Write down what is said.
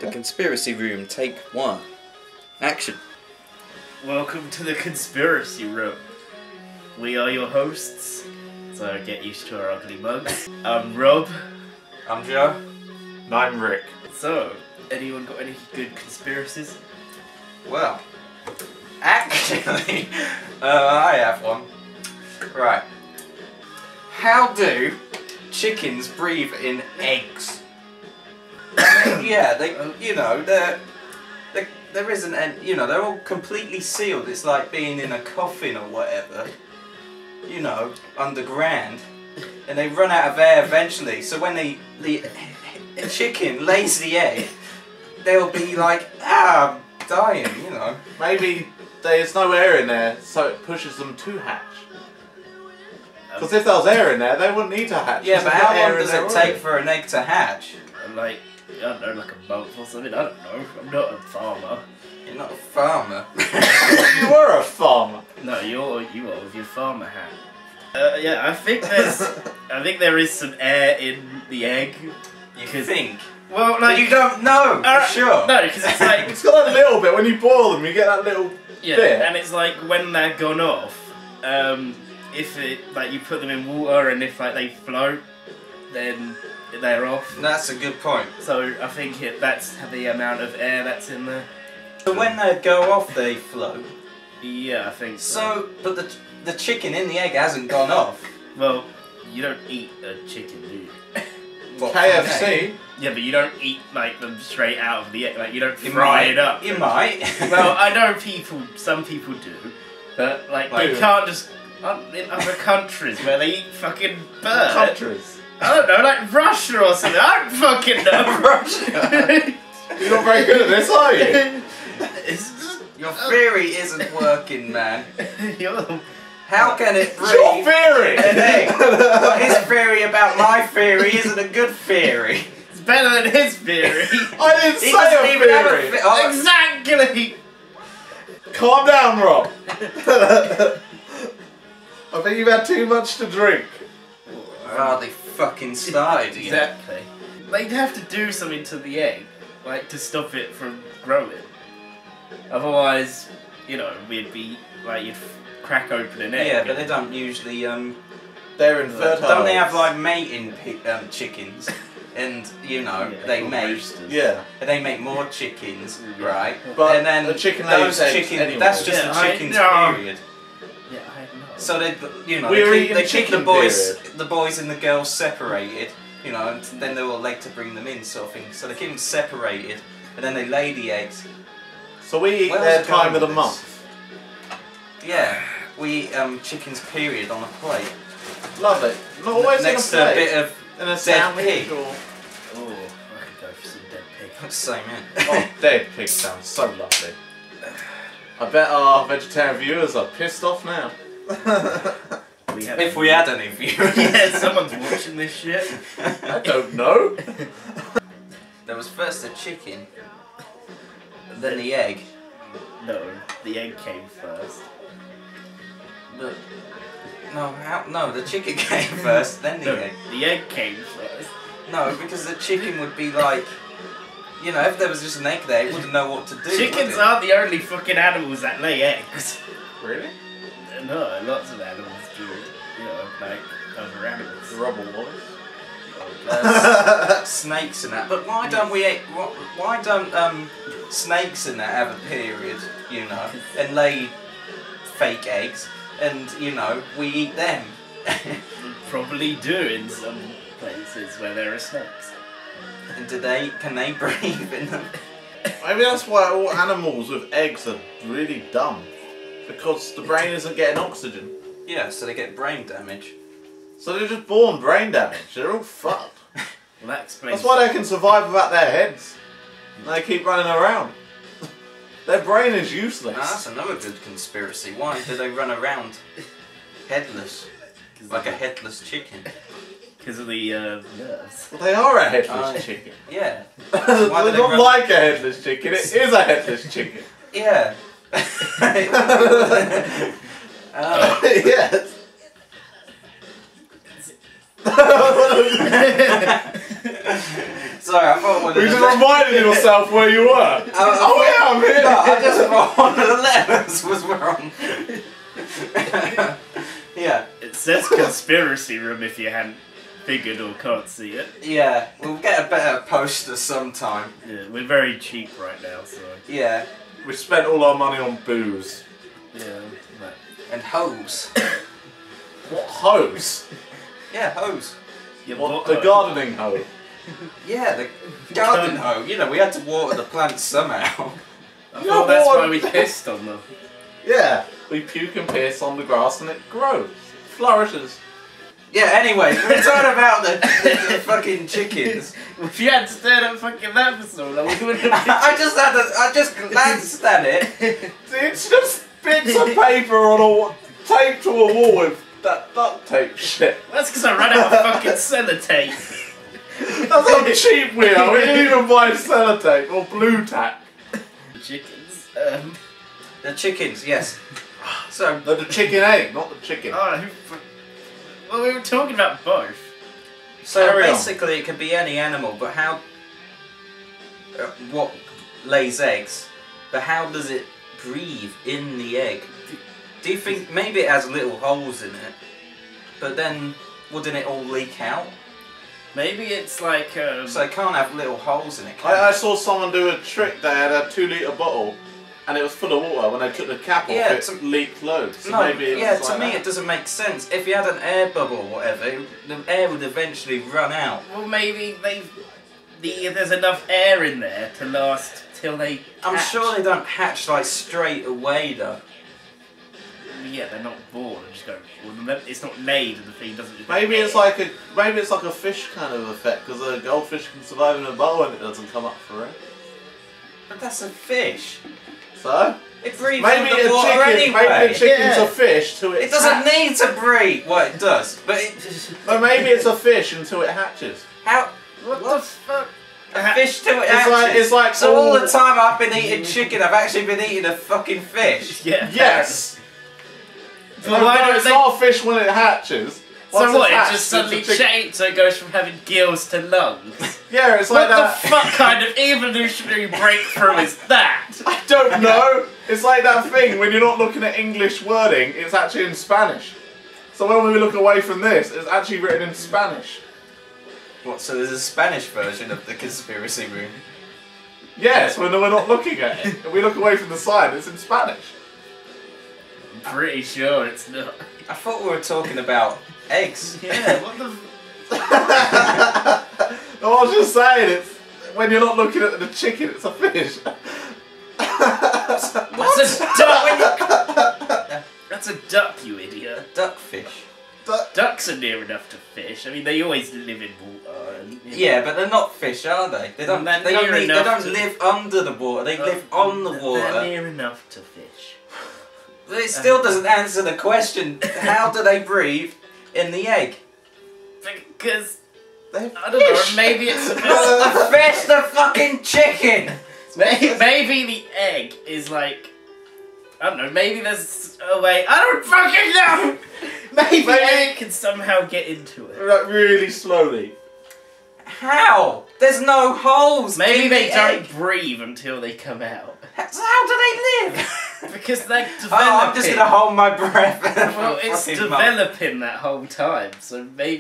The Conspiracy Room, take 1. Action. Welcome to the Conspiracy Room. We are your hosts, so get used to our ugly mugs. I'm Rob. I'm Joe. And I'm Rick. So, anyone got any good conspiracies? Well, actually, I have one. Right. How do chickens breathe in eggs? Yeah, there isn't any, they're all completely sealed. It's like being in a coffin or whatever, underground. And they run out of air eventually, so when the chicken lays the egg, they'll be like, I'm dying, Maybe there's no air in there, so it pushes them to hatch. Because if there was air in there, they wouldn't need to hatch. Yeah, but how long does it take for an egg to hatch? Like, I don't know, like a month or something, I don't know. I'm not a farmer. You're not a farmer. You were a farmer. No, you are with your farmer hat. Yeah, I think there is some air in the egg. You think? Well, like, but you don't know, for sure. No, because it's like... It's got that little bit, when you boil them, you get that little bit. And it's like, when they're gone off, if you put them in water and if, they float, then they're off. That's a good point. So, I think that's the amount of air that's in there. So when they go off, they float? Yeah, I think so. So, but the chicken in the egg hasn't gone off. Well, you don't eat a chicken, do you? What, KFC? Yeah, but you don't eat them straight out of the egg. You don't fry it up. You might. Well, I know some people do, but you can't just in other countries where they eat fucking birds. Countries? I don't know, like Russia or something. I don't fucking know. Russia. You're not very good at this, are you? It's just, Your theory isn't working, man. You're... How can it breathe? Your theory! An egg? Well, his theory about my theory isn't a good theory. It's better than his theory. I didn't He say doesn't a even have a theory! Exactly! Calm down, Rob. I think you've had too much to drink. Oh, they fucking started again. Exactly. They'd have to do something to the egg, to stop it from growing. Otherwise, we'd be, you'd crack open an egg. Yeah, but they don't usually, They're infertile. Don't they have, mating chickens? And, they mate. Roosters. Yeah. And they make more chickens, right? But and then the chicken those lays eggs chickens, anyway. that's just Yeah, the chicken's period. Yeah, I know. So they, We're they eating keep chicken the boys and the girls separated, and then they're all late to bring them in, sort of thing. So they keep them separated, and then they lay the eggs. So we eat Where their was it going time of the with month. Yeah, we eat chicken's period on a plate. Love it. Not always next in a to a plate. bit of In a dead sandwich pig. or... Oh, I could go for some dead pig. Same man. Oh, dead pig sounds so lovely. I bet our vegetarian viewers are pissed off now. If we had any viewers. Yeah, someone's watching this shit. I don't know. There was first a chicken, then the egg. No, the egg came first. But no, the chicken came first, then the egg. The egg came first. No, because the chicken would be like, if there was just an egg there, it wouldn't know what to do. Chickens aren't the only fucking animals that lay eggs. Really? No, lots of animals do. Other animals. Rubble Wallace? Snakes and that. But why don't why don't snakes and that have a period, and lay fake eggs, and we eat them? Probably do in some places where there are snakes. And can they breathe in them? Maybe that's why all animals with eggs are really dumb. Because the brain isn't getting oxygen. Yeah, so they get brain damage. So they're just born brain damaged. They're all fucked. Well, that explains... That's why they can survive without their heads. And they keep running around. Their brain is useless. Now, that's another good conspiracy. Why do they run around headless? Like a headless chicken? Because of the nerves. Well, they are a headless chicken. Yeah. They're not like a headless chicken, it is a headless chicken. Yeah. Yes. Sorry, I thought one of You the just reminded yourself where you were. Oh yeah, I'm here. No, I just thought one of the letters was wrong. Yeah. It says conspiracy room if you hadn't figured or can't see it. Yeah, we'll get a better poster sometime. Yeah, we're very cheap right now, so. Yeah. We spent all our money on booze. Yeah. And hose. What hose? Yeah, hose. Yeah, What, the gardening hose? Yeah, the garden hose. You know, we had to water the plants somehow. I thought that's why we pissed on them. Yeah, we puke and piss on the grass and it grows, flourishes. Yeah, anyway, we're talking about the fucking chickens. If you had stayed at fucking episode, we would have. I just glanced at it. It's just bits of paper on a taped to a wall with that duct tape shit. That's because I ran out of fucking sellotape. That's how cheap we are. We didn't even buy sellotape or blue tack. Chickens. The chickens, yes. So No, the chicken egg, not the chicken. Oh, well, we were talking about both. Carry on. basically, it could be any animal, but how? What lays eggs? But how does it breathe in the egg? Do you think maybe it has little holes in it? But then, wouldn't it all leak out? Maybe it's like. So it can't have little holes in it. Can I it? saw someone do a trick. They had a 2-litre bottle and it was full of water. When they took the cap off, Yeah, it leaked loads. So No, maybe it yeah, was to like me that. it doesn't make sense. If you had an air bubble or whatever, the air would eventually run out. Well, maybe there's enough air in there to last till they. I'm hatch. sure they don't hatch like straight away though. Yeah, they're not born and just go. Well, it's not laid, and the thing doesn't. Just Maybe it's like a fish kind of effect because a goldfish can survive in a bowl and it doesn't come up for it. But that's a fish. So It breathes maybe under water anyway. maybe a chicken's Yeah. a fish till it. It doesn't need to breathe. Well, it does, but it. Or maybe it's a fish until it hatches. How? What the fuck? A fish till it It's hatches. like- it's like so all all- the time I've been eating chicken, I've actually been eating a fucking fish. Yeah. Yes. So No, why no, don't it's they? not a fish when it hatches. So Once what? it's It hatched, just suddenly it's a chick- changed, so it goes from having gills to lungs. Yeah, it's What like the that. fuck kind of evolutionary breakthrough is that? I don't know. It's like that thing when you're not looking at English wording, it's actually in Spanish. So when we look away from this, it's actually written in Spanish. What? So there's a Spanish version of the conspiracy room. Yes, when we're not looking at it. If we look away from the sign, it's in Spanish. I'm pretty sure it's not. I thought we were talking about eggs. Yeah, what the. No, I was just saying, it's when you're not looking at the chicken, it's a fish. That's a duck! That's a duck, you idiot. Duckfish. Ducks are near enough to fish. I mean, they always live in water. And, you know. Yeah, but they're not fish, are they? They don't. They're They don't, near they enough don't to- live under the water. They live on the They're water. near enough to fish. But it still doesn't answer the question. How do they breathe in the egg? Because, They're I don't know, fish. maybe it's a bit... Not the fish, the fucking chicken. Maybe the egg is like... I don't know, maybe there's a way... I don't fucking know! Maybe the egg can somehow get into it. Like really slowly. How? There's no holes. Maybe in they the don't egg. breathe until they come out. So how do they live? Because they're developing. Oh, I'm just gonna hold my breath. Well, it's Fucking mum. developing that whole time, so maybe